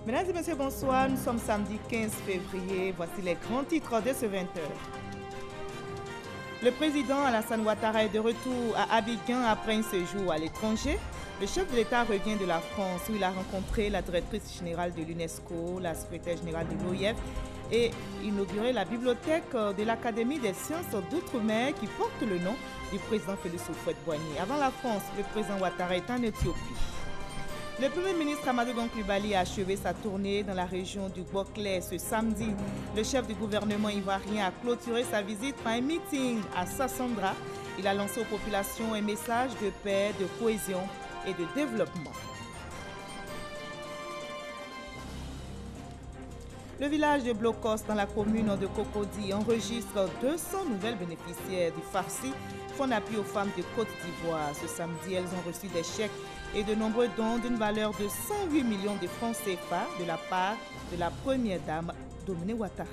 Mesdames et messieurs, bonsoir. Nous sommes samedi 15 février. Voici les grands titres de ce 20h. Le président Alassane Ouattara est de retour à Abidjan après un séjour à l'étranger. Le chef de l'État revient de la France où il a rencontré la directrice générale de l'UNESCO, la secrétaire générale de l'OIF et inauguré la bibliothèque de l'Académie des sciences d'outre-mer qui porte le nom du président Félix Houphouët-Boigny. Avant la France, le président Ouattara est en Éthiopie. Le Premier ministre Amadou Gon Coulibaly a achevé sa tournée dans la région du Boclès ce samedi. Le chef du gouvernement ivoirien a clôturé sa visite par un meeting à Sassandra. Il a lancé aux populations un message de paix, de cohésion et de développement. Le village de Blocos dans la commune de Cocody enregistre 200 nouvelles bénéficiaires du Farsi, fonds d'appui aux femmes de Côte d'Ivoire. Ce samedi, elles ont reçu des chèques et de nombreux dons d'une valeur de 108 millions de francs CFA de la part de la première dame Domine Ouattara.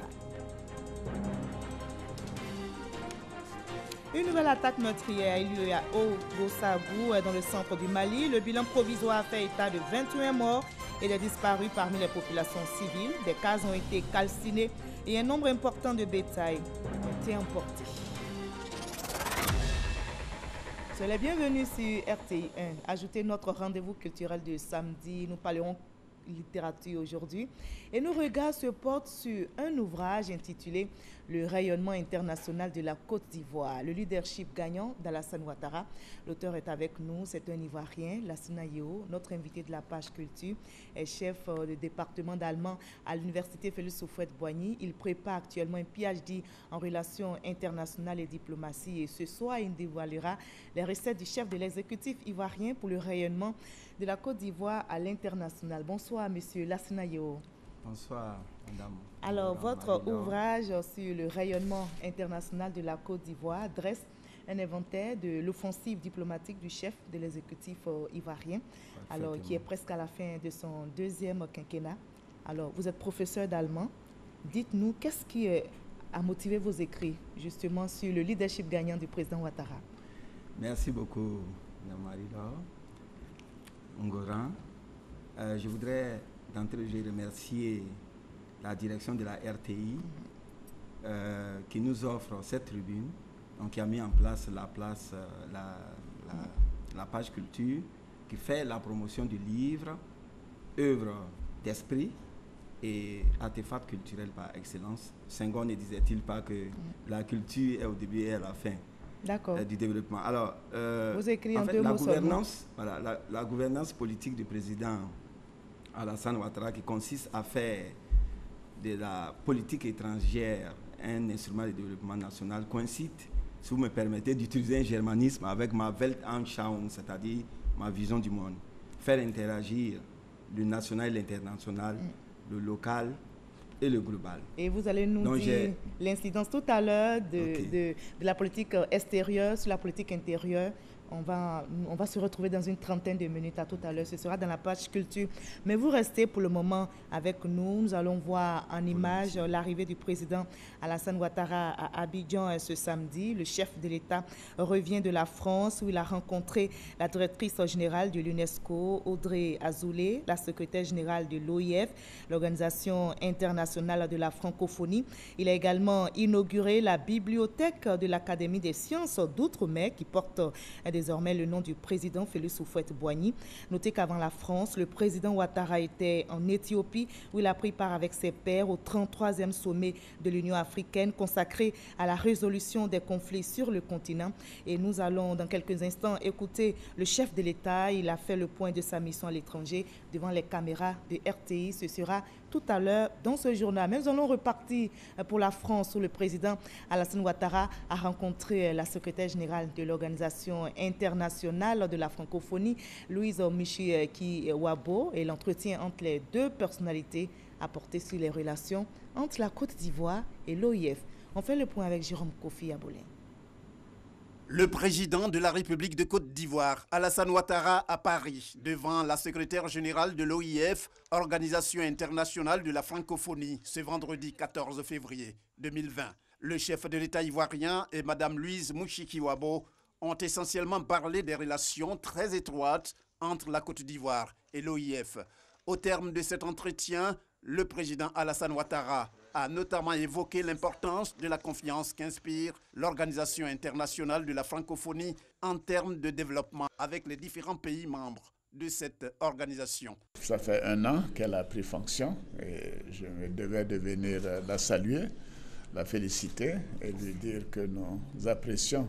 Une nouvelle attaque meurtrière a eu lieu à Ogossagou, dans le centre du Mali. Le bilan provisoire a fait état de 21 morts et des disparus parmi les populations civiles. Des cases ont été calcinées et un nombre important de bétail ont été emportés. Soyez les bienvenus sur RTI 1. Ajoutez notre rendez-vous culturel de samedi. Nous parlerons littérature aujourd'hui. Et nos regards se portent sur un ouvrage intitulé « Le rayonnement international de la Côte d'Ivoire », le leadership gagnant d'Alassane Ouattara. L'auteur est avec nous, c'est un Ivoirien, Lassina Yeo, notre invité de la page culture, est chef de département d'allemand à l'université Félix Houphouët-Boigny. Il prépare actuellement un PhD en relations internationales et diplomatie et ce soir, il dévoilera les recettes du chef de l'exécutif ivoirien pour le rayonnement de la Côte d'Ivoire à l'international. Bonsoir, monsieur Lassina Yeo. Bonsoir, madame. Alors, votre ouvrage sur le rayonnement international de la Côte d'Ivoire dresse un inventaire de l'offensive diplomatique du chef de l'exécutif ivoirien, alors, qui est presque à la fin de son deuxième quinquennat. Alors, vous êtes professeur d'allemand. Dites-nous, qu'est-ce qui a motivé vos écrits, justement, sur le leadership gagnant du président Ouattara? Merci beaucoup, madame Marie-Laure Ngoran. Je voudrais d'entrée de jeu remercier la direction de la RTI qui nous offre cette tribune, donc qui a mis en place la page culture, qui fait la promotion du livre, œuvre d'esprit et artefact culturel par excellence. Senghor ne disait-il pas que la culture est au début et à la fin du développement. Alors, vous écrivez en fait, deux la mots gouvernance, voilà, la gouvernance politique du président Alassane Ouattara, qui consiste à faire de la politique étrangère un instrument de développement national, coïncide, si vous me permettez, d'utiliser un germanisme avec ma Weltanschauung, c'est-à-dire ma vision du monde. Faire interagir le national et l'international, le local et le global. Et vous allez nous dire l'incidence tout à l'heure de la politique extérieure sur la politique intérieure. On va se retrouver dans une trentaine de minutes. À tout à l'heure, ce sera dans la page culture. Mais vous restez pour le moment avec nous. Nous allons voir en image l'arrivée du président Alassane Ouattara à Abidjan ce samedi. Le chef de l'État revient de la France où il a rencontré la directrice générale de l'UNESCO, Audrey Azoulay, la secrétaire générale de l'OIF, l'Organisation internationale de la francophonie. Il a également inauguré la bibliothèque de l'Académie des sciences d'outre-mer qui porte désormais le nom du président Félix Houphouët-Boigny. Notez qu'avant la France, le président Ouattara était en Éthiopie où il a pris part avec ses pairs au 33e sommet de l'Union africaine consacré à la résolution des conflits sur le continent. Et nous allons dans quelques instants écouter le chef de l'État. Il a fait le point de sa mission à l'étranger devant les caméras de RTI. Ce sera tout à l'heure dans ce journal. Mais nous allons repartir pour la France où le président Alassane Ouattara a rencontré la secrétaire générale de l'Organisation internationale de la francophonie, Louise Mushikiwabo, et l'entretien entre les deux personnalités a porté sur les relations entre la Côte d'Ivoire et l'OIF. On fait le point avec Jérôme Kofi Abolin. Le président de la République de Côte d'Ivoire, Alassane Ouattara, à Paris, devant la secrétaire générale de l'OIF, Organisation internationale de la francophonie, ce vendredi 14 février 2020. Le chef de l'État ivoirien et Mme Louise Mushikiwabo ont essentiellement parlé des relations très étroites entre la Côte d'Ivoire et l'OIF. Au terme de cet entretien, le président Alassane Ouattara a notamment évoqué l'importance de la confiance qu'inspire l'Organisation internationale de la francophonie en termes de développement avec les différents pays membres de cette organisation. Ça fait 1 an qu'elle a pris fonction et je me devais de venir la saluer, la féliciter et lui dire que nous apprécions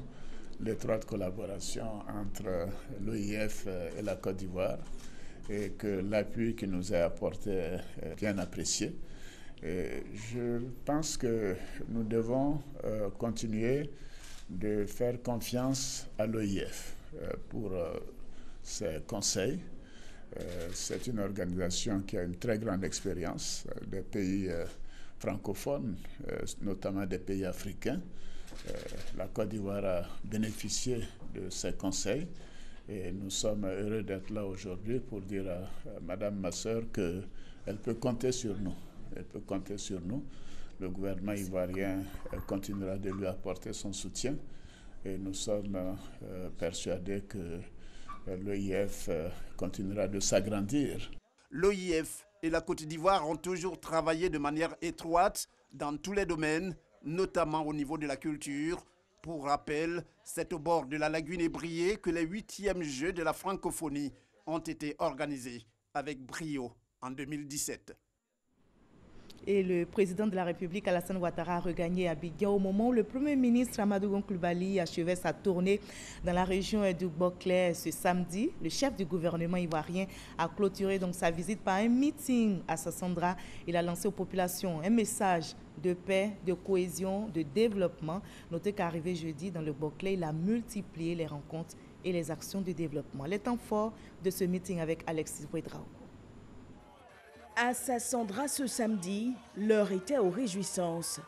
l'étroite collaboration entre l'OIF et la Côte d'Ivoire et que l'appui qui nous est apporté est bien apprécié. Et je pense que nous devons continuer de faire confiance à l'OIF pour ses conseils. C'est une organisation qui a une très grande expérience des pays francophones, notamment des pays africains. La Côte d'Ivoire a bénéficié de ses conseils et nous sommes heureux d'être là aujourd'hui pour dire à Madame ma sœur qu'elle peut compter sur nous. Elle peut compter sur nous. Le gouvernement ivoirien continuera de lui apporter son soutien et nous sommes persuadés que l'OIF continuera de s'agrandir. L'OIF et la Côte d'Ivoire ont toujours travaillé de manière étroite dans tous les domaines, notamment au niveau de la culture. Pour rappel, c'est au bord de la lagune Ébrié que les 8e Jeux de la francophonie ont été organisés avec brio en 2017. Et le président de la République, Alassane Ouattara, a regagné Abidjan au moment où le Premier ministre Amadou Gon Coulibaly achevait sa tournée dans la région du Boclès ce samedi. Le chef du gouvernement ivoirien a clôturé donc sa visite par un meeting à Sassandra. Il a lancé aux populations un message de paix, de cohésion, de développement. Notez qu'arrivé jeudi dans le Boclès, il a multiplié les rencontres et les actions de développement. Les temps forts de ce meeting avec Alexis Ouedraogo. À Sassandra ce samedi, l'heure était aux réjouissances.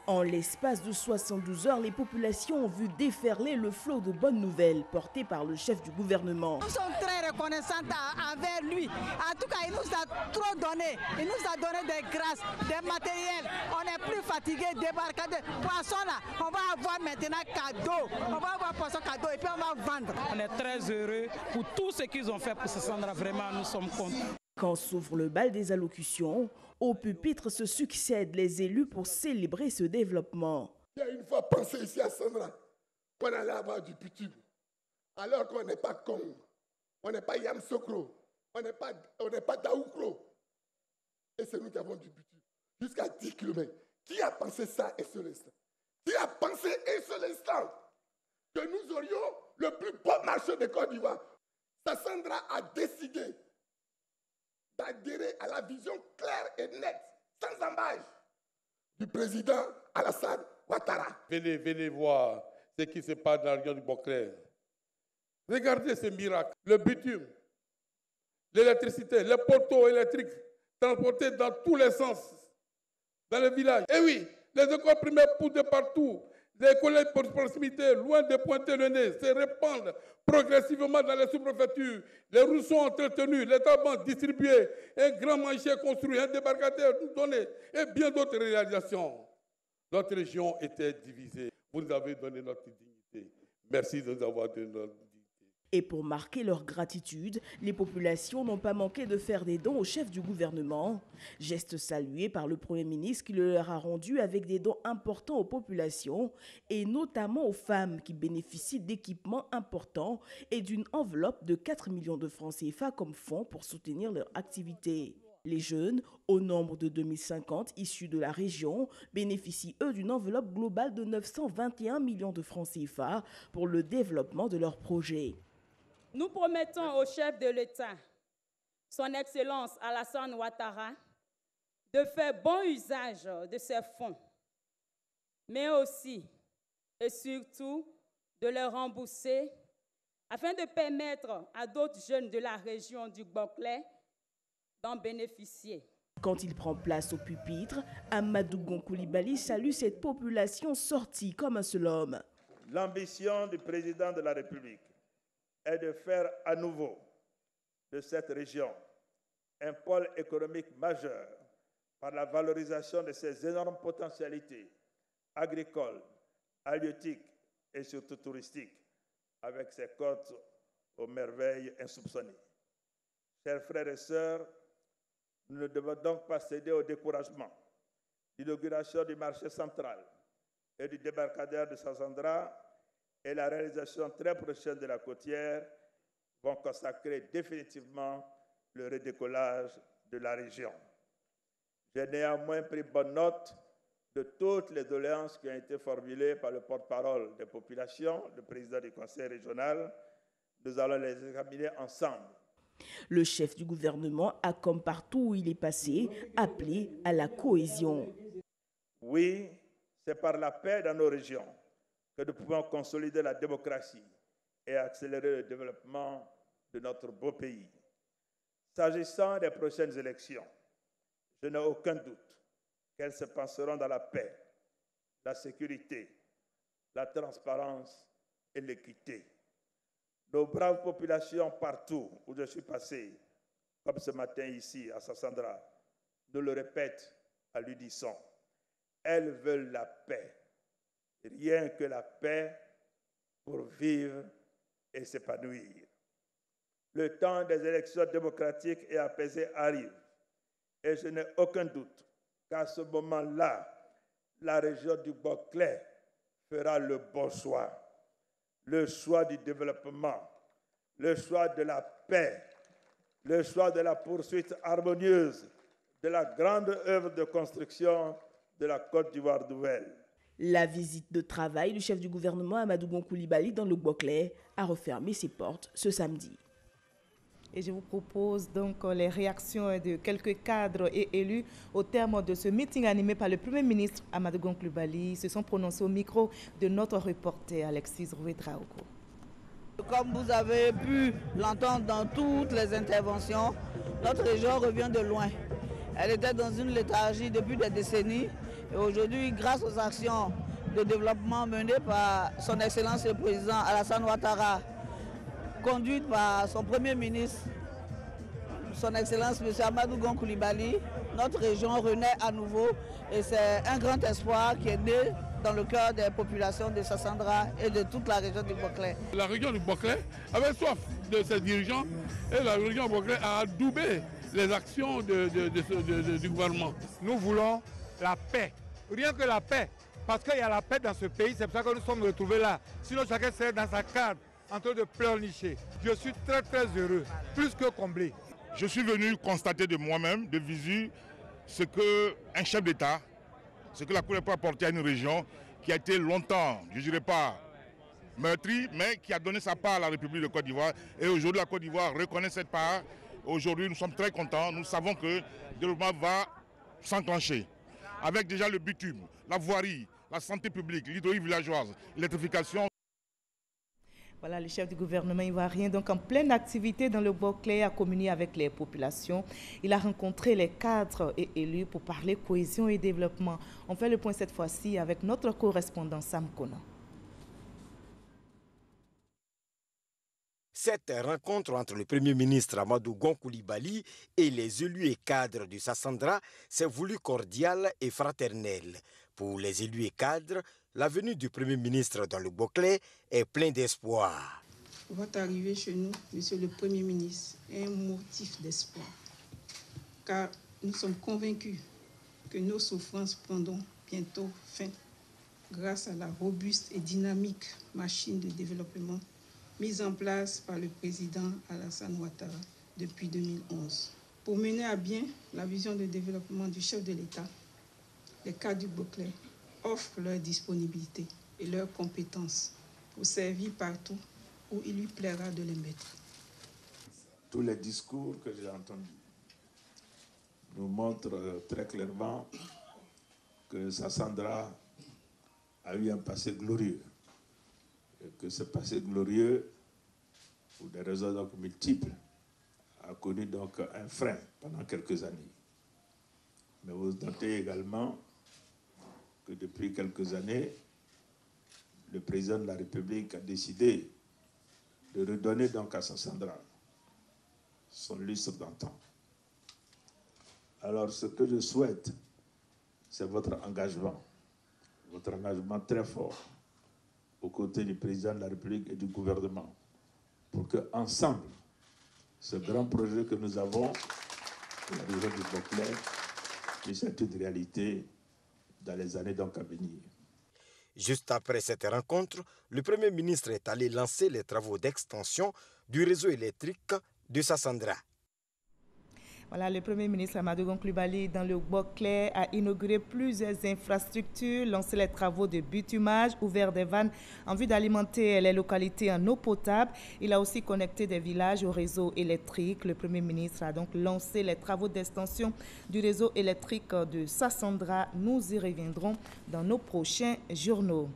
En l'espace de 72 heures, les populations ont vu déferler le flot de bonnes nouvelles porté par le chef du gouvernement. Nous sommes très reconnaissants envers lui. En tout cas, il nous a trop donné. Il nous a donné des grâces, des matériels. On n'est plus fatigué, débarqué de poissons là. On va avoir maintenant cadeau. On va avoir poisson cadeau et puis on va vendre. On est très heureux pour tout ce qu'ils ont fait pour Sassandra. Vraiment, nous sommes contents. Quand s'ouvre le bal des allocutions, au pupitre se succèdent les élus pour célébrer ce développement. Il y a une fois pensé ici à Sandra qu'on allait avoir du bitume, alors qu'on n'est pas con, on n'est pas Yamsokro, on n'est pas Daoukro. Et c'est nous qui avons du bitume, jusqu'à 10 km. Qui a pensé ça un seul instant? Qui a pensé un seul instant que nous aurions le plus beau marché de Côte d'Ivoire? Sassandra a décidé d'adhérer à la vision claire et nette, sans embâche, du président Alassane Ouattara. Venez voir ce qui se passe dans la région du Boclès. Regardez ce miracle. Le bitume, l'électricité, les poteaux électriques transportés dans tous les sens, dans les villages. Et oui, les écoles primaires poussent de partout. Les collèges de proximité, loin de pointer le nez, se répandent progressivement dans les sous-préfectures. Les routes sont entretenues, les tabacs distribués, un grand marché construit, un débarcadère donné et bien d'autres réalisations. Notre région était divisée. Vous nous avez donné notre dignité. Merci de nous avoir donné notre dignité. Et pour marquer leur gratitude, les populations n'ont pas manqué de faire des dons au chef du gouvernement. Geste salué par le Premier ministre qui le leur a rendu avec des dons importants aux populations et notamment aux femmes qui bénéficient d'équipements importants et d'une enveloppe de 4 millions de francs CFA comme fonds pour soutenir leur activité. Les jeunes, au nombre de 2050 issus de la région, bénéficient eux d'une enveloppe globale de 921 millions de francs CFA pour le développement de leurs projets. Nous promettons au chef de l'État, son Excellence Alassane Ouattara, de faire bon usage de ces fonds, mais aussi et surtout de les rembourser afin de permettre à d'autres jeunes de la région du Boclès d'en bénéficier. Quand il prend place au pupitre, Amadou Gon Coulibaly salue cette population sortie comme un seul homme. L'ambition du président de la République est de faire à nouveau de cette région un pôle économique majeur par la valorisation de ses énormes potentialités agricoles, halieutiques et surtout touristiques, avec ses côtes aux merveilles insoupçonnées. Chers frères et sœurs, Nous ne devons donc pas céder au découragement. L'inauguration du marché central et du débarcadère de Sassandra et la réalisation très prochaine de la côtière vont consacrer définitivement le redécollage de la région. J'ai néanmoins pris bonne note de toutes les doléances qui ont été formulées par le porte-parole des populations, le président du conseil régional. Nous allons les examiner ensemble. Le chef du gouvernement a, comme partout où il est passé, appelé à la cohésion. Oui, c'est par la paix dans nos régions que nous pouvons consolider la démocratie et accélérer le développement de notre beau pays. S'agissant des prochaines élections, je n'ai aucun doute qu'elles se passeront dans la paix, la sécurité, la transparence et l'équité. Nos braves populations partout où je suis passé, comme ce matin ici à Sassandra, nous le répètent à l'unisson. Elles veulent la paix, rien que la paix pour vivre et s'épanouir. Le temps des élections démocratiques et apaisées arrive et je n'ai aucun doute qu'à ce moment-là, la région du Boclé fera le bon choix. Le choix du développement, le choix de la paix, le choix de la poursuite harmonieuse de la grande œuvre de construction de la Côte d'Ivoire nouvelle. La visite de travail du chef du gouvernement Amadou Gon Coulibaly dans le Boclé a refermé ses portes ce samedi. Et je vous propose donc les réactions de quelques cadres et élus au terme de ce meeting animé par le Premier ministre Amadou Gon Coulibaly. Ils se sont prononcés au micro de notre reporter Alexis Roué-Traoko. Comme vous avez pu l'entendre dans toutes les interventions, notre région revient de loin. Elle était dans une léthargie depuis des décennies. Et aujourd'hui, grâce aux actions de développement menées par son Excellence le Président Alassane Ouattara, conduite par son Premier ministre, son Excellence M. Amadou Gon Coulibaly, notre région renaît à nouveau et c'est un grand espoir qui est né dans le cœur des populations de Sassandra et de toute la région du Boclé. La région du Boclé avait soif de ses dirigeants et la région du Boclé a adoubé les actions du gouvernement. Nous voulons la paix, rien que la paix, parce qu'il y a la paix dans ce pays, c'est pour ça que nous sommes retrouvés là. Sinon chacun serait dans sa cave en train de pleurnicher. Je suis très très heureux, plus que comblé. Je suis venu constater de moi-même, de visu, ce qu'un chef d'État, ce que la Cour peut apporter à une région qui a été longtemps, je ne dirais pas meurtrie, mais qui a donné sa part à la République de Côte d'Ivoire. Et aujourd'hui, la Côte d'Ivoire reconnaît cette part. Aujourd'hui, nous sommes très contents. Nous savons que le développement va s'enclencher. Avec déjà le bitume, la voirie, la santé publique, l'hydraulique villageoise, l'électrification. Voilà, le chef du gouvernement ivoirien, donc en pleine activité dans le Boclé, a communié avec les populations. Il a rencontré les cadres et élus pour parler cohésion et développement. On fait le point cette fois-ci avec notre correspondant Sam Kona. Cette rencontre entre le Premier ministre Amadou Gon Coulibaly et les élus et cadres du Sassandra s'est voulue cordiale et fraternelle. Pour les élus et cadres, la venue du Premier ministre dans le Boclé est plein d'espoir. Votre arrivée chez nous, Monsieur le Premier ministre, est un motif d'espoir. Car nous sommes convaincus que nos souffrances prendront bientôt fin grâce à la robuste et dynamique machine de développement mise en place par le président Alassane Ouattara depuis 2011. Pour mener à bien la vision de développement du chef de l'État, les cadres du Boclé offrent leur disponibilité et leurs compétences pour servir partout où il lui plaira de les mettre. Tous les discours que j'ai entendus nous montrent très clairement que Sassandra a eu un passé glorieux. Et que ce passé glorieux, pour des raisons donc multiples, a connu donc un frein pendant quelques années. Mais vous notez également que depuis quelques années, le président de la République a décidé de redonner donc à Sassandra son lustre d'antan. Alors ce que je souhaite, c'est votre engagement très fort aux côtés du président de la République et du gouvernement, pour que ensemble, ce grand projet que nous avons la région du Boclé puisse être une réalité dans les années donc à venir. Juste après cette rencontre, le Premier ministre est allé lancer les travaux d'extension du réseau électrique de Sassandra. Voilà, le Premier ministre Amadou Gon Coulibaly, dans le Boclé, a inauguré plusieurs infrastructures, lancé les travaux de bitumage, ouvert des vannes en vue d'alimenter les localités en eau potable. Il a aussi connecté des villages au réseau électrique. Le Premier ministre a donc lancé les travaux d'extension du réseau électrique de Sassandra. Nous y reviendrons dans nos prochains journaux.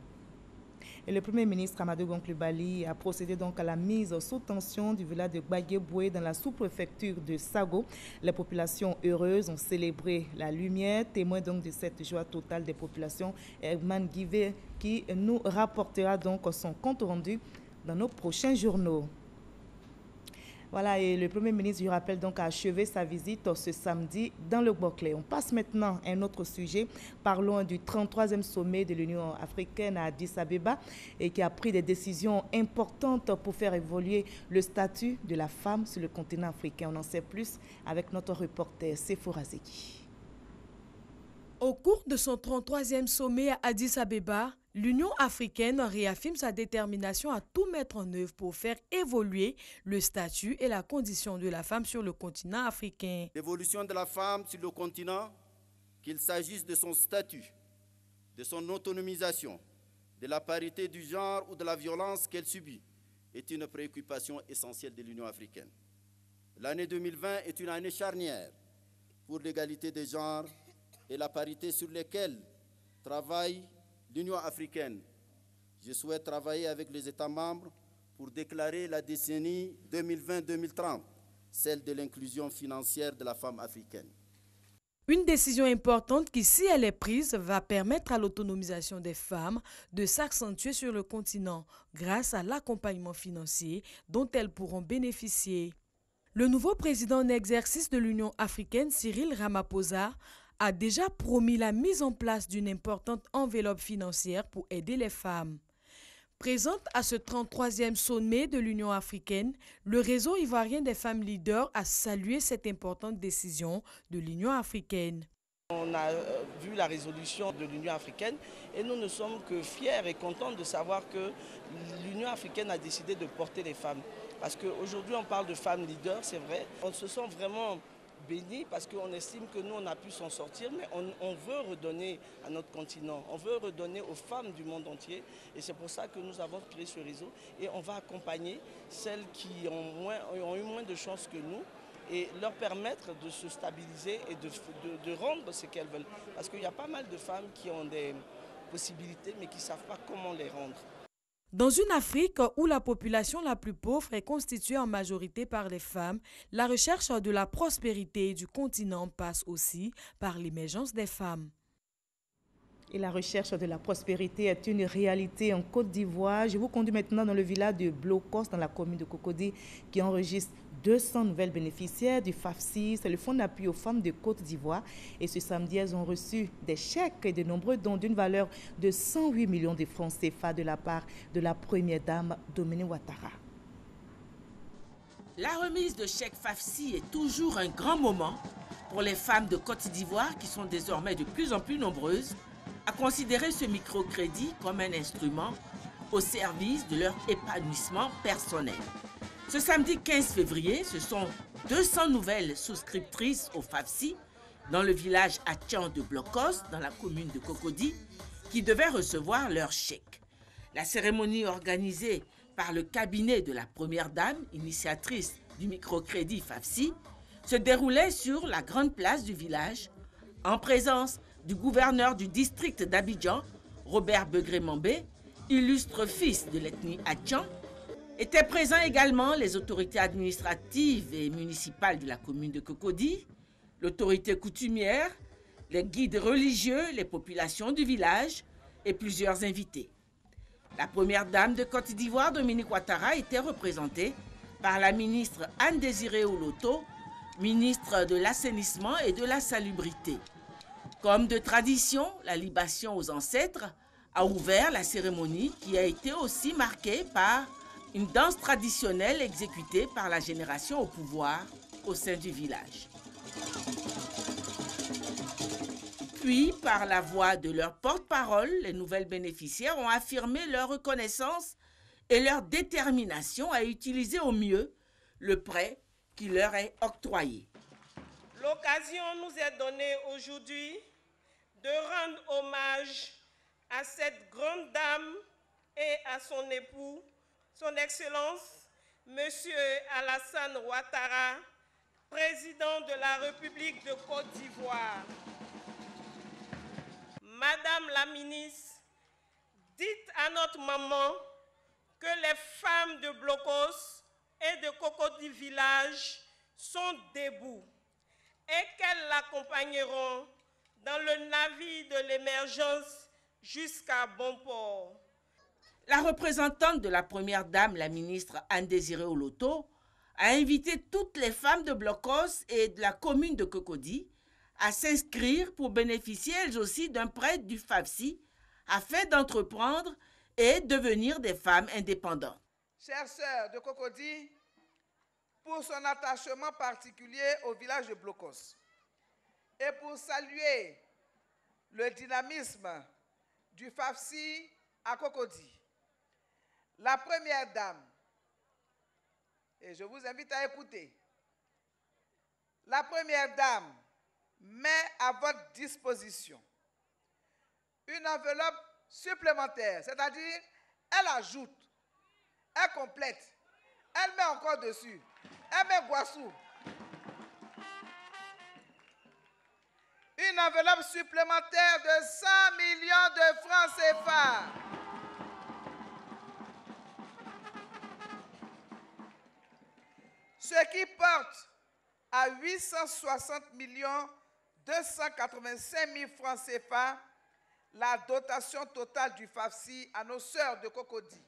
Et le Premier ministre Amadou Gon Coulibaly a procédé donc à la mise sous tension du village de Gbaguéboué dans la sous-préfecture de Sago. Les populations heureuses ont célébré la lumière, témoin donc de cette joie totale des populations. Herman Guivet qui nous rapportera donc son compte rendu dans nos prochains journaux. Voilà, et le Premier ministre, je rappelle, donc, a achevé sa visite ce samedi dans le Boclé. On passe maintenant à un autre sujet. Parlons du 33e sommet de l'Union africaine à Addis Abeba et qui a pris des décisions importantes pour faire évoluer le statut de la femme sur le continent africain. On en sait plus avec notre reporter Sefoura Zeki. Au cours de son 33e sommet à Addis Abeba, l'Union africaine réaffirme sa détermination à tout mettre en œuvre pour faire évoluer le statut et la condition de la femme sur le continent africain. L'évolution de la femme sur le continent, qu'il s'agisse de son statut, de son autonomisation, de la parité du genre ou de la violence qu'elle subit, est une préoccupation essentielle de l'Union africaine. L'année 2020 est une année charnière pour l'égalité des genres et la parité sur lesquelles travaille l'Union africaine. Je souhaite travailler avec les États membres pour déclarer la décennie 2020-2030, celle de l'inclusion financière de la femme africaine. Une décision importante qui, si elle est prise, va permettre à l'autonomisation des femmes de s'accentuer sur le continent grâce à l'accompagnement financier dont elles pourront bénéficier. Le nouveau président en exercice de l'Union africaine, Cyril Ramaphosa, a déjà promis la mise en place d'une importante enveloppe financière pour aider les femmes. Présente à ce 33e sommet de l'Union africaine, le réseau ivoirien des femmes leaders a salué cette importante décision de l'Union africaine. On a vu la résolution de l'Union africaine et nous ne sommes que fiers et contents de savoir que l'Union africaine a décidé de porter les femmes. Parce qu'aujourd'hui on parle de femmes leaders, c'est vrai. On se sent vraiment bénis parce qu'on estime que nous on a pu s'en sortir, mais on veut redonner à notre continent, on veut redonner aux femmes du monde entier et c'est pour ça que nous avons créé ce réseau et on va accompagner celles qui ont eu moins de chance que nous et leur permettre de se stabiliser et de rendre ce qu'elles veulent. Parce qu'il y a pas mal de femmes qui ont des possibilités mais qui ne savent pas comment les rendre. Dans une Afrique où la population la plus pauvre est constituée en majorité par les femmes, la recherche de la prospérité du continent passe aussi par l'émergence des femmes. Et la recherche de la prospérité est une réalité en Côte d'Ivoire. Je vous conduis maintenant dans le village de Blocos, dans la commune de Cocody, qui enregistre 200 nouvelles bénéficiaires du FAFSI. C'est le fonds d'appui aux femmes de Côte d'Ivoire. Et ce samedi, elles ont reçu des chèques et de nombreux dons d'une valeur de 108 millions de francs CFA de la part de la première dame Dominique Ouattara. La remise de chèques FAFSI est toujours un grand moment pour les femmes de Côte d'Ivoire qui sont désormais de plus en plus nombreuses à considérer ce microcrédit comme un instrument au service de leur épanouissement personnel. Ce samedi 15 février, ce sont 200 nouvelles souscriptrices au FAFSI dans le village Attian de Blocos, dans la commune de Cocody, qui devaient recevoir leur chèque. La cérémonie organisée par le cabinet de la première dame, initiatrice du microcrédit FAFSI, se déroulait sur la grande place du village, en présence du gouverneur du district d'Abidjan, Robert Begré-Mambé, illustre fils de l'ethnie Attian. Étaient présents également les autorités administratives et municipales de la commune de Cocody, l'autorité coutumière, les guides religieux, les populations du village et plusieurs invités. La première dame de Côte d'Ivoire, Dominique Ouattara, était représentée par la ministre Anne-Désirée Oloto, ministre de l'Assainissement et de la Salubrité. Comme de tradition, la libation aux ancêtres a ouvert la cérémonie qui a été aussi marquée par une danse traditionnelle exécutée par la génération au pouvoir au sein du village. Puis, par la voix de leur porte-parole, les nouvelles bénéficiaires ont affirmé leur reconnaissance et leur détermination à utiliser au mieux le prêt qui leur est octroyé. L'occasion nous est donnée aujourd'hui de rendre hommage à cette grande dame et à son époux, son Excellence, Monsieur Alassane Ouattara, président de la République de Côte d'Ivoire. Madame la ministre, dites à notre maman que les femmes de Blocos et de Cocody Village sont debout et qu'elles l'accompagneront dans le navire de l'émergence jusqu'à bon port. La représentante de la première dame, la ministre Anne-Désirée Oloto, a invité toutes les femmes de Blocos et de la commune de Cocody à s'inscrire pour bénéficier elles aussi d'un prêt du FAFSI afin d'entreprendre et devenir des femmes indépendantes. Chères sœurs de Cocody, pour son attachement particulier au village de Blocos et pour saluer le dynamisme du FAFSI à Cocody, la première dame, et je vous invite à écouter, la première dame met à votre disposition une enveloppe supplémentaire, c'est-à-dire elle ajoute, elle complète, elle met encore dessus, elle met Guassou. Une enveloppe supplémentaire de 100 millions de francs CFA. Ce qui porte à 860 285 000 francs CFA la dotation totale du FAFSI à nos sœurs de Cocody.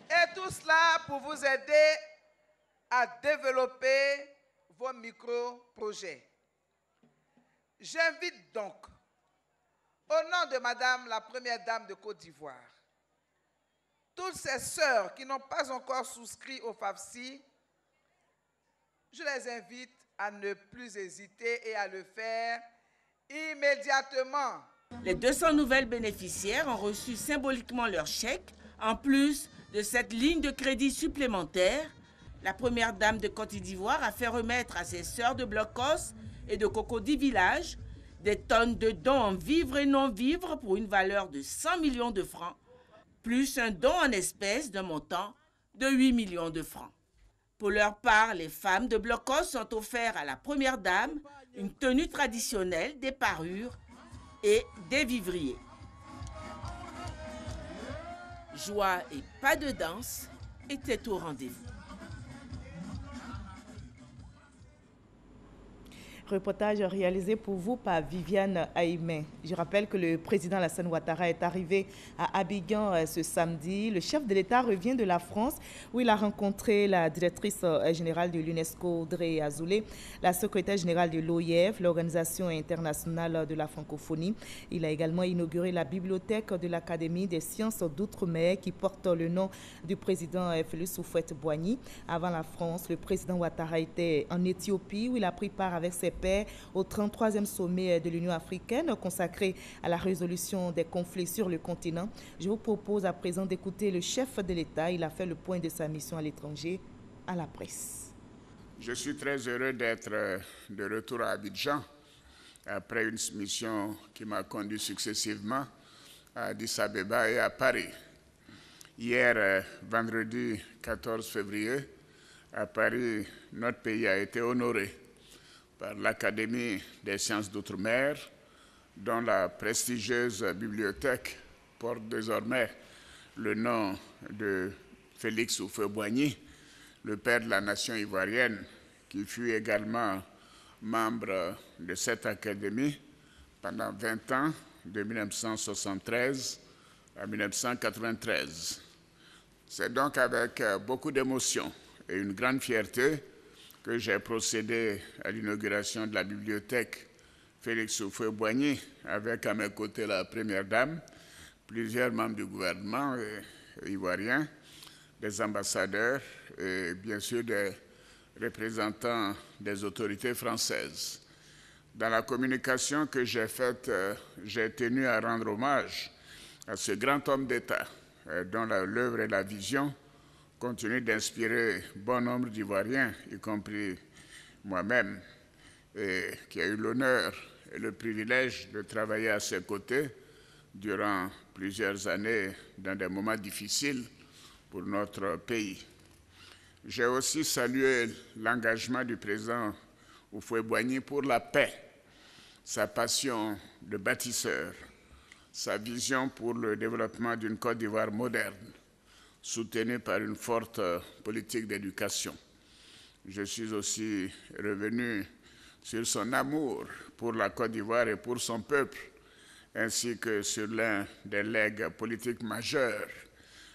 Et tout cela pour vous aider à développer vos micro-projets. J'invite donc, au nom de Madame la Première Dame de Côte d'Ivoire, toutes ces sœurs qui n'ont pas encore souscrit au FAFSI, je les invite à ne plus hésiter et à le faire immédiatement. Les 200 nouvelles bénéficiaires ont reçu symboliquement leur chèque, en plus de cette ligne de crédit supplémentaire. La première dame de Côte d'Ivoire a fait remettre à ses sœurs de Blocos et de Cocody Village des tonnes de dons en vivres et non-vivres pour une valeur de 100 millions de francs, plus un don en espèces d'un montant de 8 millions de francs. Pour leur part, les femmes de Blocos ont offert à la première dame une tenue traditionnelle, des parures et des vivriers. Joie et pas de danse étaient au rendez-vous. Reportage réalisé pour vous par Viviane Aïmé. Je rappelle que le président Alassane Ouattara est arrivé à Abidjan ce samedi. Le chef de l'État revient de la France où il a rencontré la directrice générale de l'UNESCO, Audrey Azoulay, la secrétaire générale de l'OIF, l'Organisation internationale de la francophonie. Il a également inauguré la bibliothèque de l'Académie des sciences d'outre-mer qui porte le nom du président Félix Houphouët-Boigny. Avant la France, le président Ouattara était en Éthiopie où il a pris part avec ses pairs au 33e sommet de l'Union africaine consacré à la résolution des conflits sur le continent. Je vous propose à présent d'écouter le chef de l'État. Il a fait le point de sa mission à l'étranger à la presse. Je suis très heureux d'être de retour à Abidjan après une mission qui m'a conduit successivement à Addis Abeba et à Paris. Hier, vendredi 14 février, à Paris, notre pays a été honoré par l'Académie des sciences d'outre-mer, dont la prestigieuse bibliothèque porte désormais le nom de Félix Houphouët-Boigny, le père de la nation ivoirienne, qui fut également membre de cette académie pendant 20 ans, de 1973 à 1993. C'est donc avec beaucoup d'émotion et une grande fierté que j'ai procédé à l'inauguration de la bibliothèque Félix Houphouët-Boigny avec à mes côtés la Première Dame, plusieurs membres du gouvernement ivoirien, des ambassadeurs et bien sûr des représentants des autorités françaises. Dans la communication que j'ai faite, j'ai tenu à rendre hommage à ce grand homme d'État dont l'œuvre et la vision continuent d'inspirer bon nombre d'Ivoiriens, y compris moi-même, et qui a eu l'honneur et le privilège de travailler à ses côtés durant plusieurs années dans des moments difficiles pour notre pays. J'ai aussi salué l'engagement du président Houphouët-Boigny pour la paix, sa passion de bâtisseur, sa vision pour le développement d'une Côte d'Ivoire moderne, soutenue par une forte politique d'éducation. Je suis aussi revenu sur son amour pour la Côte d'Ivoire et pour son peuple, ainsi que sur l'un des legs politiques majeurs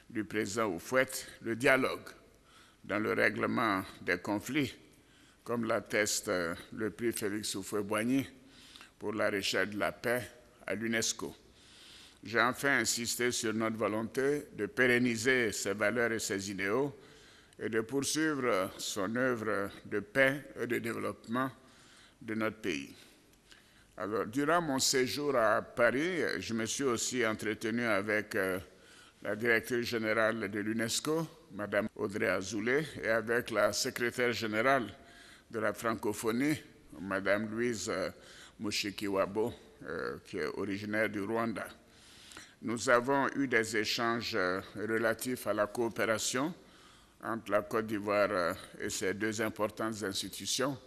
du président Houphouët, le dialogue dans le règlement des conflits, comme l'atteste le prix Félix Houphouët-Boigny pour la recherche de la paix à l'UNESCO. J'ai enfin insisté sur notre volonté de pérenniser ses valeurs et ses idéaux et de poursuivre son œuvre de paix et de développement de notre pays. Alors, durant mon séjour à Paris, je me suis aussi entretenu avec la directrice générale de l'UNESCO, Mme Audrey Azoulay, et avec la secrétaire générale de la francophonie, Mme Louise Mushikiwabo, qui est originaire du Rwanda. Nous avons eu des échanges relatifs à la coopération entre la Côte d'Ivoire et ces deux importantes institutions.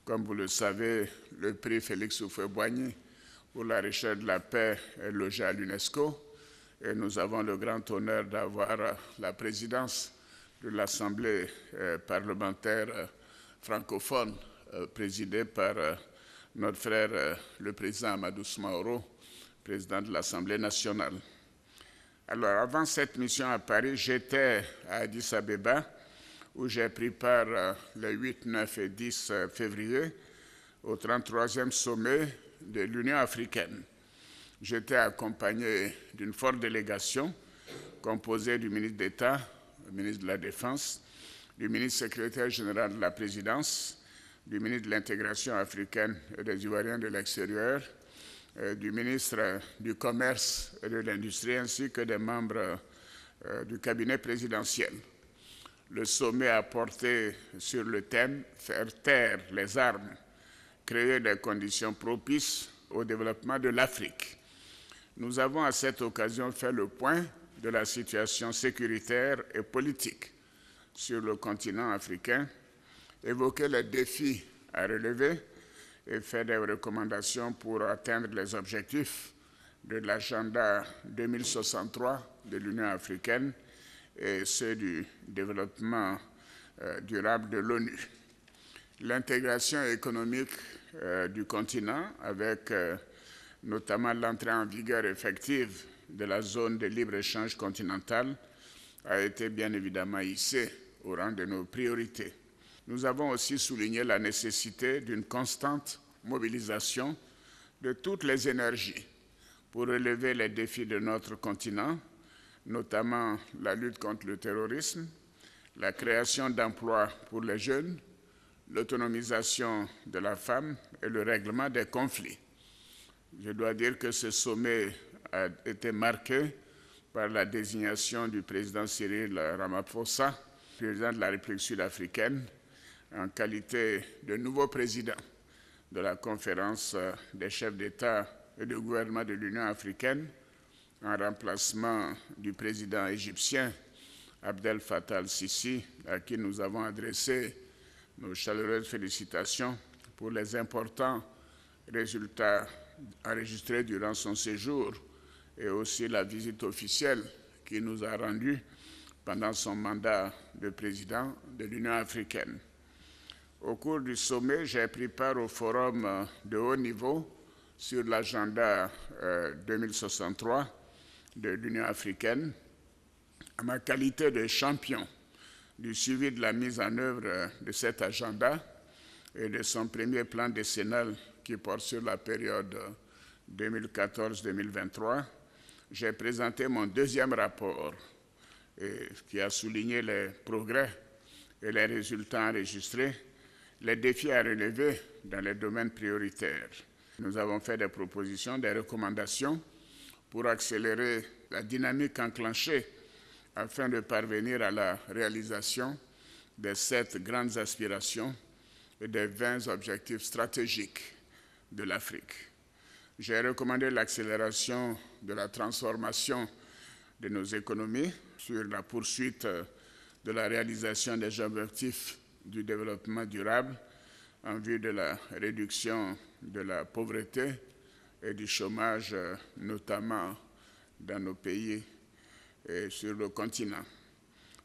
Comme vous le savez, le prix Félix Houphouët-Boigny pour la recherche de la paix est logé à l'UNESCO et nous avons le grand honneur d'avoir la présidence de l'Assemblée parlementaire francophone présidée par notre frère le président Amadou Smaoro, président de l'Assemblée nationale. Alors, avant cette mission à Paris, j'étais à Addis Abeba, où j'ai pris part les 8, 9 et 10 février au 33e sommet de l'Union africaine. J'étais accompagné d'une forte délégation composée du ministre d'État, le ministre de la Défense, du ministre secrétaire général de la Présidence, du ministre de l'Intégration africaine et des Ivoiriens de l'extérieur, du ministre du Commerce et de l'Industrie, ainsi que des membres du cabinet présidentiel. Le sommet a porté sur le thème « Faire taire les armes, créer des conditions propices au développement de l'Afrique ». Nous avons à cette occasion fait le point de la situation sécuritaire et politique sur le continent africain, évoqué les défis à relever et fait des recommandations pour atteindre les objectifs de l'agenda 2063 de l'Union africaine et ceux du développement durable de l'ONU. L'intégration économique du continent, avec notamment l'entrée en vigueur effective de la zone de libre-échange continentale, a été bien évidemment hissée au rang de nos priorités. Nous avons aussi souligné la nécessité d'une constante mobilisation de toutes les énergies pour relever les défis de notre continent, notamment la lutte contre le terrorisme, la création d'emplois pour les jeunes, l'autonomisation de la femme et le règlement des conflits. Je dois dire que ce sommet a été marqué par la désignation du président Cyril Ramaphosa, président de la République sud-africaine, en qualité de nouveau président de la conférence des chefs d'État et de gouvernement de l'Union africaine, en remplacement du président égyptien Abdel Fattah al-Sisi, à qui nous avons adressé nos chaleureuses félicitations pour les importants résultats enregistrés durant son séjour et aussi la visite officielle qu'il nous a rendue pendant son mandat de président de l'Union africaine. Au cours du sommet, j'ai pris part au forum de haut niveau sur l'agenda 2063 de l'Union africaine, à ma qualité de champion du suivi de la mise en œuvre de cet agenda et de son premier plan décennal qui porte sur la période 2014-2023. J'ai présenté mon deuxième rapport qui a souligné les progrès et les résultats enregistrés, les défis à relever dans les domaines prioritaires. Nous avons fait des propositions, des recommandations pour accélérer la dynamique enclenchée afin de parvenir à la réalisation des 7 grandes aspirations et des 20 objectifs stratégiques de l'Afrique. J'ai recommandé l'accélération de la transformation de nos économies sur la poursuite de la réalisation des objectifs du développement durable en vue de la réduction de la pauvreté et du chômage, notamment dans nos pays et sur le continent.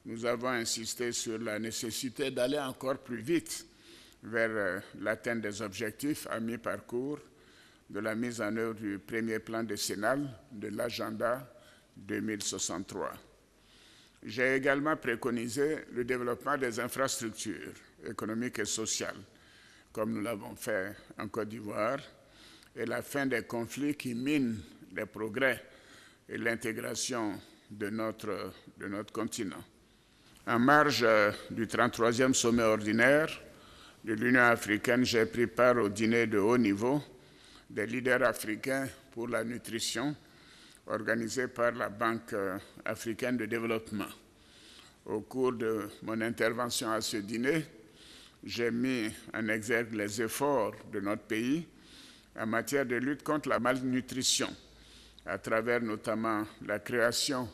Nous avons insisté sur la nécessité d'aller encore plus vite vers l'atteinte des objectifs à mi-parcours de la mise en œuvre du premier plan décennal de l'agenda 2063. J'ai également préconisé le développement des infrastructures économiques et sociales, comme nous l'avons fait en Côte d'Ivoire, et la fin des conflits qui minent les progrès et l'intégration de notre continent. En marge du 33e sommet ordinaire de l'Union africaine, j'ai pris part au dîner de haut niveau des leaders africains pour la nutrition, organisé par la Banque africaine de développement. Au cours de mon intervention à ce dîner, j'ai mis en exergue les efforts de notre pays en matière de lutte contre la malnutrition, à travers notamment la création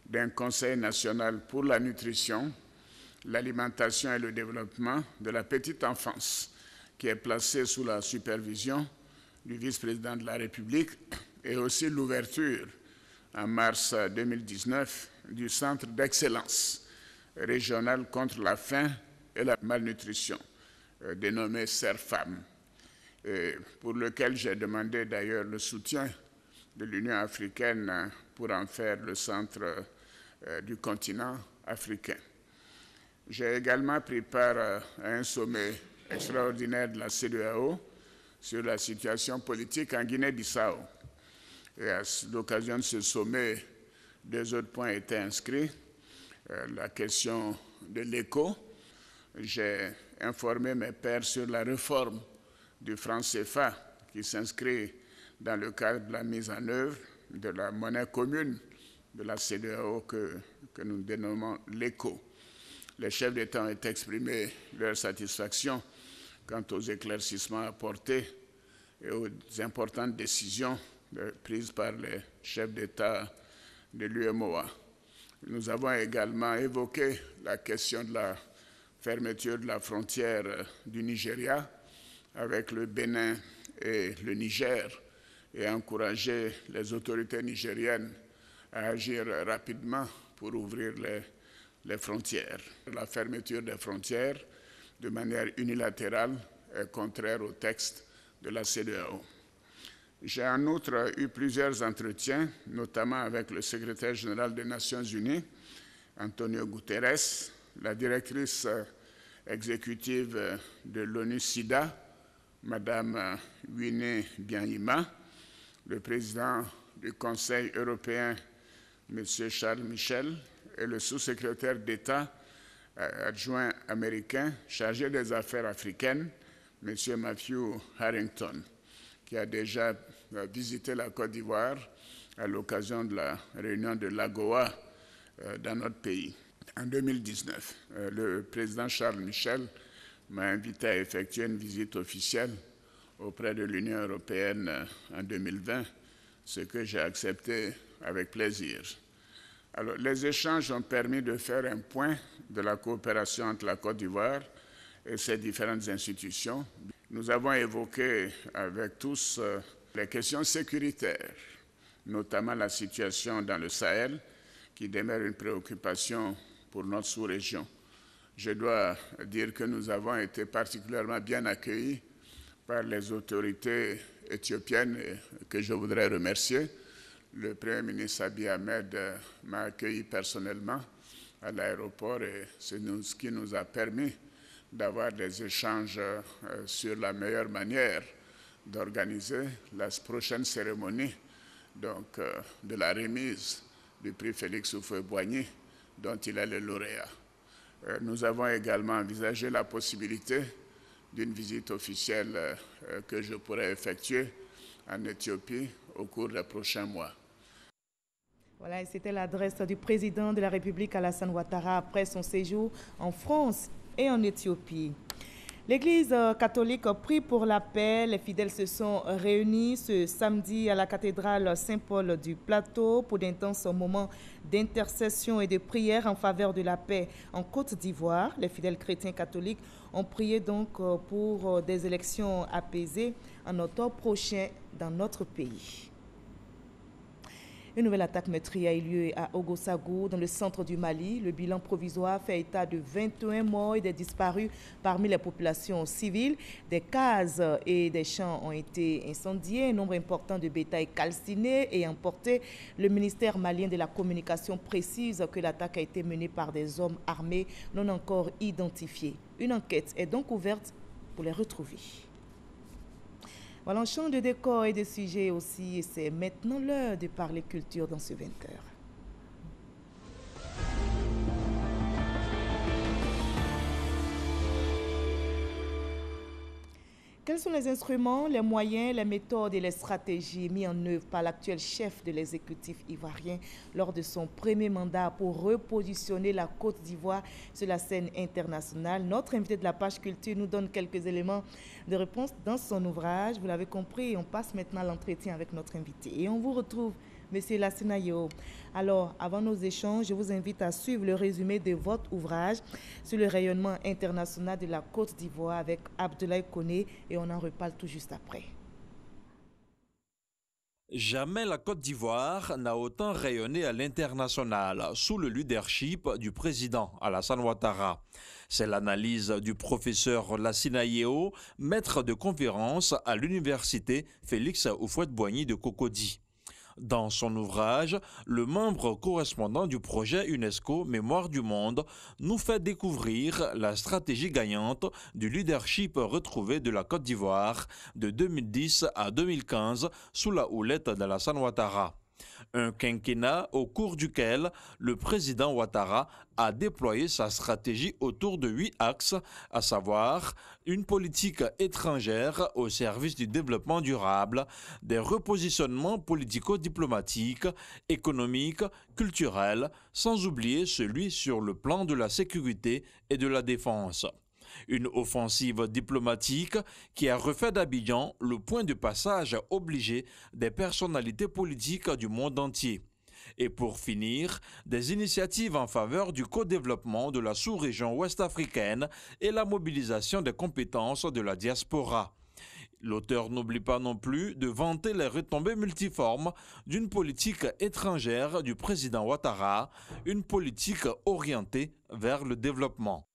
d'un Conseil national pour la nutrition, l'alimentation et le développement de la petite enfance, qui est placé sous la supervision du vice-président de la République, et aussi l'ouverture en mars 2019 du Centre d'excellence régional contre la faim et la malnutrition, dénommé CERFAM, pour lequel j'ai demandé d'ailleurs le soutien de l'Union africaine pour en faire le centre du continent africain. J'ai également pris part à un sommet extraordinaire de la CEDEAO sur la situation politique en Guinée-Bissau. Et à l'occasion de ce sommet, 2 autres points étaient inscrits. La question de l'éco. J'ai informé mes pairs sur la réforme du franc CFA qui s'inscrit dans le cadre de la mise en œuvre de la monnaie commune de la CEDEAO que nous dénommons l'éco. Les chefs d'État ont exprimé leur satisfaction quant aux éclaircissements apportés et aux importantes décisions prises par les chefs d'État de l'UMOA. Nous avons également évoqué la question de la fermeture de la frontière du Nigeria avec le Bénin et le Niger et encouragé les autorités nigériennes à agir rapidement pour ouvrir les frontières. La fermeture des frontières de manière unilatérale est contraire au texte de la CEDEAO. J'ai en outre eu plusieurs entretiens, notamment avec le secrétaire général des Nations Unies, Antonio Guterres, la directrice exécutive de l'ONU-SIDA, Madame Winnie Byanyima, le président du Conseil européen, M. Charles Michel, et le sous-secrétaire d'État adjoint américain chargé des affaires africaines, M. Matthew Harrington, qui a déjà visité la Côte d'Ivoire à l'occasion de la réunion de l'AGOA dans notre pays. En 2019, le président Charles Michel m'a invité à effectuer une visite officielle auprès de l'Union européenne en 2020, ce que j'ai accepté avec plaisir. Alors, les échanges ont permis de faire un point de la coopération entre la Côte d'Ivoire et ses différentes institutions. Nous avons évoqué avec tous les questions sécuritaires, notamment la situation dans le Sahel, qui demeure une préoccupation pour notre sous-région. Je dois dire que nous avons été particulièrement bien accueillis par les autorités éthiopiennes que je voudrais remercier. Le Premier ministre Abiy Ahmed m'a accueilli personnellement à l'aéroport et c'est ce qui nous a permis d'avoir des échanges sur la meilleure manière d'organiser la prochaine cérémonie de la remise du prix Félix Houphouët-Boigny dont il est le lauréat. Nous avons également envisagé la possibilité d'une visite officielle que je pourrais effectuer en Éthiopie au cours des prochains mois. Voilà, c'était l'adresse du président de la République Alassane Ouattara après son séjour en France et en Éthiopie. L'Église catholique prie pour la paix. Les fidèles se sont réunis ce samedi à la cathédrale Saint-Paul du Plateau pour d'intenses moments d'intercession et de prière en faveur de la paix en Côte d'Ivoire. Les fidèles chrétiens catholiques ont prié donc pour des élections apaisées en octobre prochain dans notre pays. Une nouvelle attaque meurtrière a eu lieu à Ogosagou, dans le centre du Mali. Le bilan provisoire fait état de 21 morts et des disparus parmi les populations civiles. Des cases et des champs ont été incendiés. Un nombre important de bétail calciné et emporté. Le ministère malien de la Communication précise que l'attaque a été menée par des hommes armés non encore identifiés. Une enquête est donc ouverte pour les retrouver. Voilà, on change de décor et de sujet aussi. C'est maintenant l'heure de parler culture dans ce 20h. Quels sont les instruments, les moyens, les méthodes et les stratégies mis en œuvre par l'actuel chef de l'exécutif ivoirien lors de son premier mandat pour repositionner la Côte d'Ivoire sur la scène internationale? Notre invité de la page culture nous donne quelques éléments de réponse dans son ouvrage. Vous l'avez compris, on passe maintenant à l'entretien avec notre invité. Et on vous retrouve, Monsieur Lassina Yeo. Alors, avant nos échanges, je vous invite à suivre le résumé de votre ouvrage sur le rayonnement international de la Côte d'Ivoire avec Abdoulaye Koné et on en reparle tout juste après. Jamais la Côte d'Ivoire n'a autant rayonné à l'international sous le leadership du président Alassane Ouattara. C'est l'analyse du professeur Lassina Yeo, maître de conférence à l'université Félix Houphouët-Boigny de Cocody. Dans son ouvrage, le membre correspondant du projet UNESCO Mémoire du Monde nous fait découvrir la stratégie gagnante du leadership retrouvé de la Côte d'Ivoire de 2010 à 2015 sous la houlette d'Alassane Ouattara. Un quinquennat au cours duquel le président Ouattara a déployé sa stratégie autour de 8 axes, à savoir une politique étrangère au service du développement durable, des repositionnements politico-diplomatiques, économiques, culturels, sans oublier celui sur le plan de la sécurité et de la défense. Une offensive diplomatique qui a refait d'Abidjan le point de passage obligé des personnalités politiques du monde entier. Et pour finir, des initiatives en faveur du co-développement de la sous-région ouest-africaine et la mobilisation des compétences de la diaspora. L'auteur n'oublie pas non plus de vanter les retombées multiformes d'une politique étrangère du président Ouattara, une politique orientée vers le développement.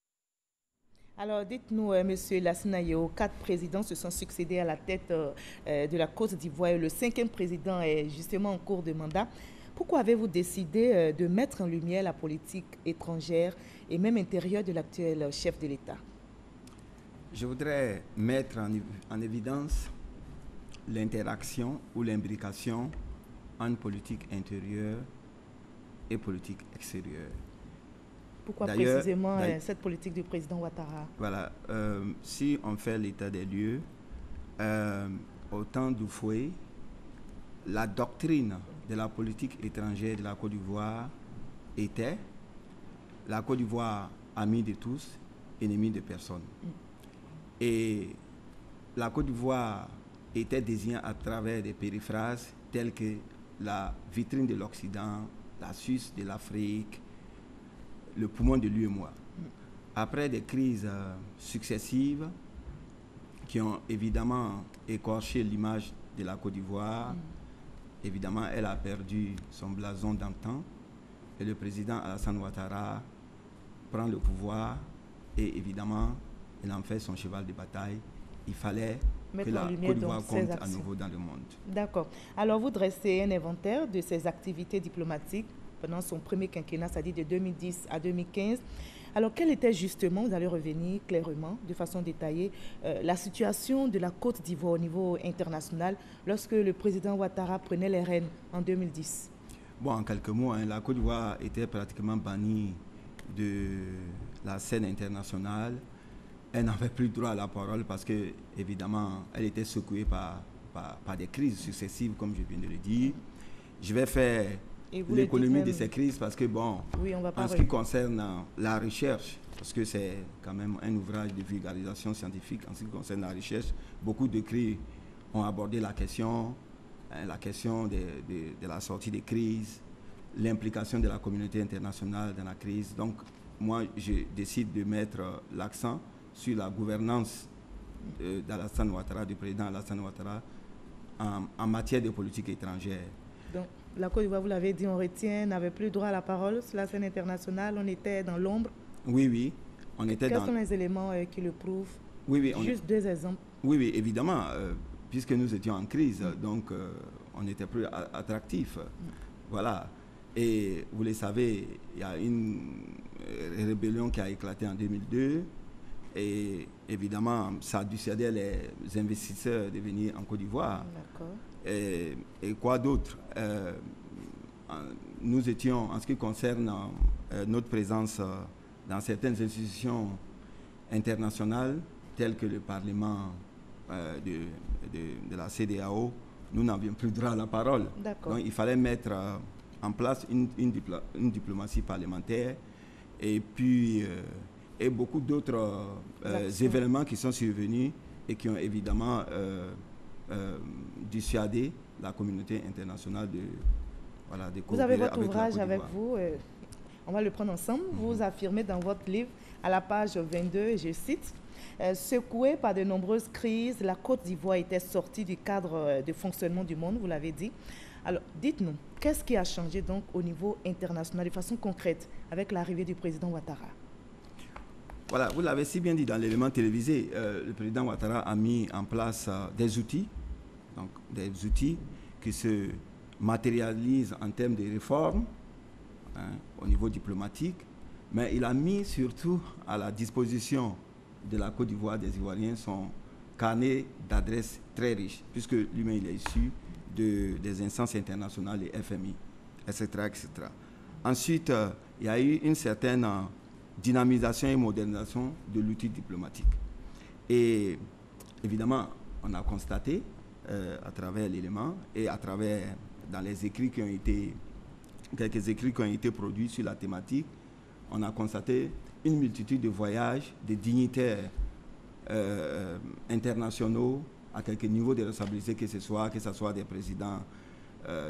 Alors, dites-nous, Monsieur Lassina Yeo, 4 présidents se sont succédés à la tête de la Côte d'Ivoire et le 5e président est justement en cours de mandat. Pourquoi avez-vous décidé de mettre en lumière la politique étrangère et même intérieure de l'actuel chef de l'État? Je voudrais mettre en évidence l'interaction ou l'imbrication entre politique intérieure et politique extérieure. Pourquoi précisément cette politique du président Ouattara? Voilà, si on fait l'état des lieux, au temps d'Houphouët, la doctrine de la politique étrangère de la Côte d'Ivoire était la Côte d'Ivoire, amie de tous, ennemie de personne. Et la Côte d'Ivoire était désignée à travers des périphrases telles que la vitrine de l'Occident, la Suisse de l'Afrique, le poumon de l'UEMOA. Après des crises successives qui ont évidemment écorché l'image de la Côte d'Ivoire, évidemment, elle a perdu son blason d'antan et le président Alassane Ouattara prend le pouvoir et évidemment, il en fait son cheval de bataille. Il fallait que la Côte d'Ivoire compte à nouveau dans le monde. D'accord. Alors, vous dressez un inventaire de ses activités diplomatiques pendant son premier quinquennat, c'est-à-dire de 2010 à 2015. Alors, quelle était justement, vous allez revenir clairement, de façon détaillée, la situation de la Côte d'Ivoire au niveau international lorsque le président Ouattara prenait les rênes en 2010? Bon, en quelques mots, la Côte d'Ivoire était pratiquement bannie de la scène internationale, elle n'avait plus droit à la parole parce que, évidemment, elle était secouée par des crises successives, comme je viens de le dire. Je vais faire l'économie de ces crises parce que, bon, oui, en ce qui concerne la recherche, parce que c'est quand même un ouvrage de vulgarisation scientifique, en ce qui concerne la recherche, beaucoup d'écrits ont abordé la question de la sortie des crises, l'implication de la communauté internationale dans la crise. Donc, moi, je décide de mettre l'accent sur la gouvernance d'Alassane Ouattara, du président Alassane Ouattara, en matière de politique étrangère. Donc, la Côte d'Ivoire, vous l'avez dit, on retient, n'avait plus droit à la parole sur la scène internationale, on était dans l'ombre. Oui, oui. On était Quels sont les éléments qui le prouvent? Oui, juste deux exemples. Oui, oui, évidemment, puisque nous étions en crise, donc on était plus attractif. Voilà. Et vous le savez, il y a une rébellion qui a éclaté en 2002. Et évidemment, ça a dissuadé les investisseurs de venir en Côte d'Ivoire. Et quoi d'autre? Nous étions, en ce qui concerne notre présence dans certaines institutions internationales, telles que le Parlement de la CEDEAO, nous n'avions plus droit à la parole. Donc il fallait mettre en place une diplomatie parlementaire et puis et beaucoup d'autres événements qui sont survenus et qui ont évidemment dissuadé la communauté internationale de coopérer. Vous avez votre ouvrage avec vous, on va le prendre ensemble. Vous affirmez dans votre livre, à la page 22, et je cite, secouée par de nombreuses crises, la Côte d'Ivoire était sortie du cadre de fonctionnement du monde, vous l'avez dit. Alors, dites-nous, qu'est-ce qui a changé donc au niveau international de façon concrète avec l'arrivée du président Ouattara? Voilà, vous l'avez si bien dit dans l'élément télévisé, le président Ouattara a mis en place des outils qui se matérialisent en termes de réformes au niveau diplomatique, mais il a mis surtout à la disposition de la Côte d'Ivoire, des Ivoiriens, son carnet d'adresses très riche, puisque lui-même il est issu des instances internationales, les FMI, etc., etc. Ensuite, il y a eu une certaine dynamisation et modernisation de l'outil diplomatique. Et évidemment, on a constaté à travers l'élément et à travers dans les écrits qui ont été, quelques écrits qui ont été produits sur la thématique, on a constaté une multitude de voyages de dignitaires internationaux à quelque niveau de responsabilité que ce soit des présidents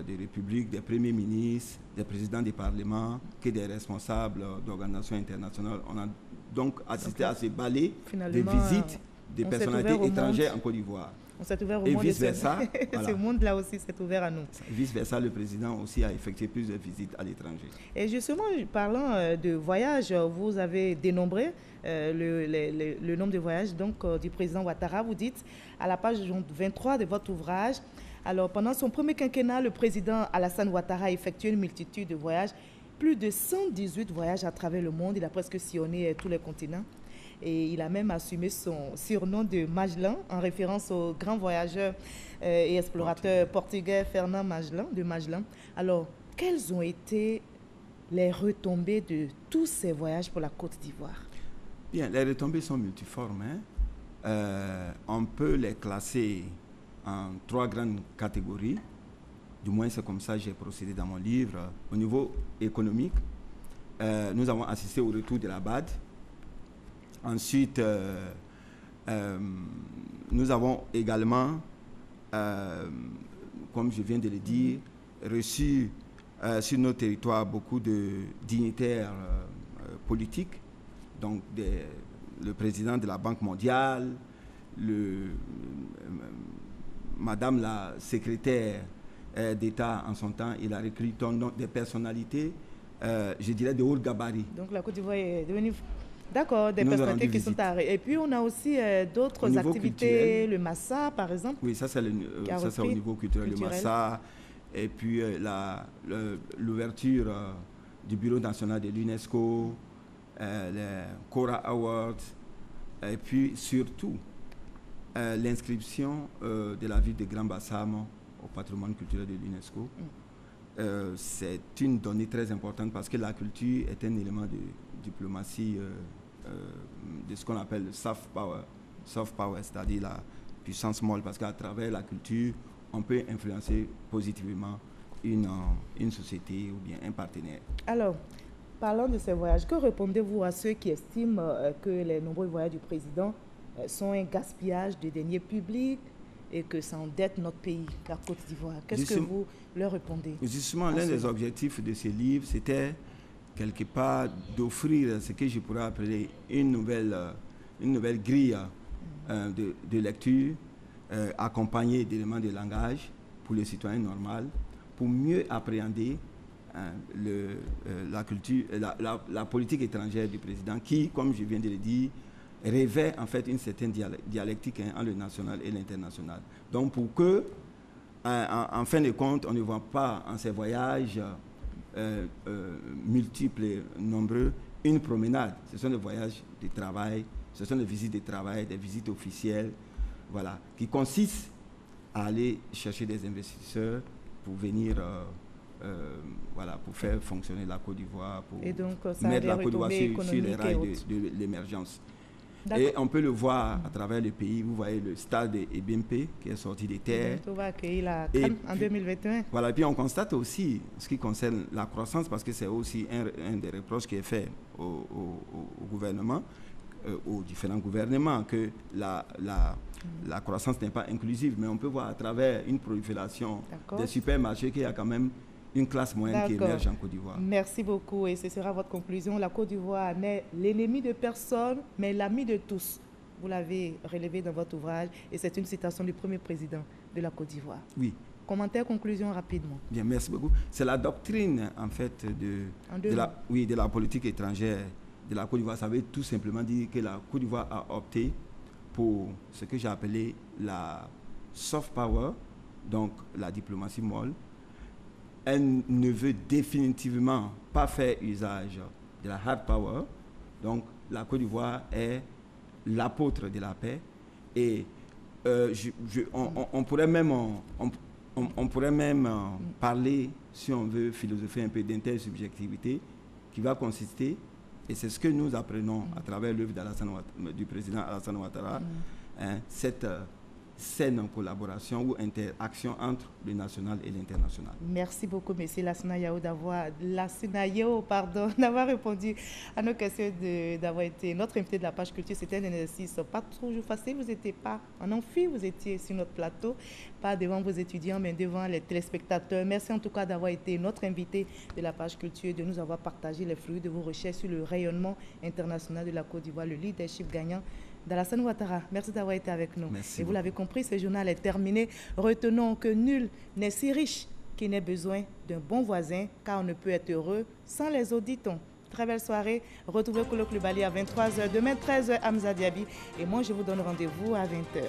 des républiques, des premiers ministres, des présidents des parlements, que des responsables d'organisations internationales. On a donc assisté à ce balai de visites des personnalités étrangères en Côte d'Ivoire. On s'est ouvert au et monde. vice-versa. Ce monde-là aussi s'est ouvert à nous. Vice-versa, le président aussi a effectué plusieurs visites à l'étranger. Et justement, parlant de voyages, vous avez dénombré le nombre de voyages donc, du président Ouattara. Vous dites à la page 23 de votre ouvrage, alors pendant son premier quinquennat, le président Alassane Ouattara a effectué une multitude de voyages, plus de 118 voyages à travers le monde. Il a presque sillonné tous les continents. Et il a même assumé son surnom de Magellan, en référence au grand voyageur et explorateur portugais Fernand Magellan, de Magellan. Alors, quelles ont été les retombées de tous ces voyages pour la Côte d'Ivoire? Bien, les retombées sont multiformes. On peut les classer en 3 grandes catégories. Du moins, c'est comme ça que j'ai procédé dans mon livre. Au niveau économique, nous avons assisté au retour de la BAD. Ensuite, nous avons également, comme je viens de le dire, reçu sur nos territoires beaucoup de dignitaires politiques, donc le président de la Banque mondiale, Madame la secrétaire d'État en son temps, il a recruté des personnalités, je dirais, de haut gabarit. Donc la Côte d'Ivoire est devenue... D'accord, des personnalités qui sont arrêtées. Et puis, on a aussi d'autres activités, culturel. Le Massa, par exemple. Oui, ça, c'est au niveau culturel, le Massa. Et puis, l'ouverture du Bureau national de l'UNESCO, les Cora Awards, et puis, surtout, l'inscription de la ville de Grand Bassam au patrimoine culturel de l'UNESCO. C'est une donnée très importante parce que la culture est un élément de diplomatie de ce qu'on appelle le soft power, c'est-à-dire la puissance molle, parce qu'à travers la culture, on peut influencer positivement une société ou bien un partenaire. Alors, parlons de ces voyages. Que répondez-vous à ceux qui estiment que les nombreux voyages du président sont un gaspillage de deniers publics et que ça endette notre pays, la Côte d'Ivoire? Qu'est-ce que vous leur répondez? Justement, l'un des objectifs de ce livre, c'était quelque part d'offrir ce que je pourrais appeler une nouvelle grille de lecture accompagnée d'éléments de langage pour le citoyen normal, pour mieux appréhender la politique étrangère du président qui, comme je viens de le dire, revêt en fait une certaine dialectique entre le national et l'international. Donc pour que, en fin de compte, on ne voit pas en ces voyages multiples et nombreux une promenade. Ce sont des voyages de travail, ce sont des visites de travail, des visites officielles, voilà, qui consistent à aller chercher des investisseurs pour venir voilà, pour faire fonctionner la Côte d'Ivoire, pour mettre la Côte d'Ivoire sur les rails de l'émergence. Et on peut le voir à travers le pays. Vous voyez le stade EBMP qui est sorti des terres. On va accueillir la CAN en 2021. Voilà, et puis on constate aussi, ce qui concerne la croissance, parce que c'est aussi un des reproches qui est fait au gouvernement, aux différents gouvernements, que la croissance n'est pas inclusive. Mais on peut voir à travers une prolifération des supermarchés qu'il y a quand même une classe moyenne qui émerge en Côte d'Ivoire. Merci beaucoup et ce sera votre conclusion. La Côte d'Ivoire n'est l'ennemi de personne, mais l'ami de tous. Vous l'avez relevé dans votre ouvrage et c'est une citation du premier président de la Côte d'Ivoire. Oui. Commentaire, conclusion rapidement. Bien, merci beaucoup. C'est la doctrine en fait de la politique étrangère de la Côte d'Ivoire. Ça veut tout simplement dire que la Côte d'Ivoire a opté pour ce que j'ai appelé la soft power, donc la diplomatie molle. Elle ne veut définitivement pas faire usage de la hard power. Donc, la Côte d'Ivoire est l'apôtre de la paix. Et on pourrait même parler, si on veut philosopher un peu, d'intersubjectivité qui va consister, et c'est ce que nous apprenons à travers l'œuvre du président Alassane Ouattara, cette saine collaboration ou interaction entre le national et l'international. Merci beaucoup, M. Lassina Yao, d'avoir répondu à nos questions, d'avoir été notre invité de la page culture. C'était un exercice pas toujours facile. Vous n'étiez pas en amphi, vous étiez sur notre plateau, pas devant vos étudiants, mais devant les téléspectateurs. Merci en tout cas d'avoir été notre invité de la page culture, de nous avoir partagé les fruits de vos recherches sur le rayonnement international de la Côte d'Ivoire, le leadership gagnant d'Alassane Ouattara. Merci d'avoir été avec nous. Merci. Et vous l'avez compris, ce journal est terminé. Retenons que nul n'est si riche qu'il n'ait besoin d'un bon voisin, car on ne peut être heureux sans les auditons. Très belle soirée. Retrouvez Kolo Coulibaly à 23h. Demain, 13h, Hamza Diaby. Et moi, je vous donne rendez-vous à 20h.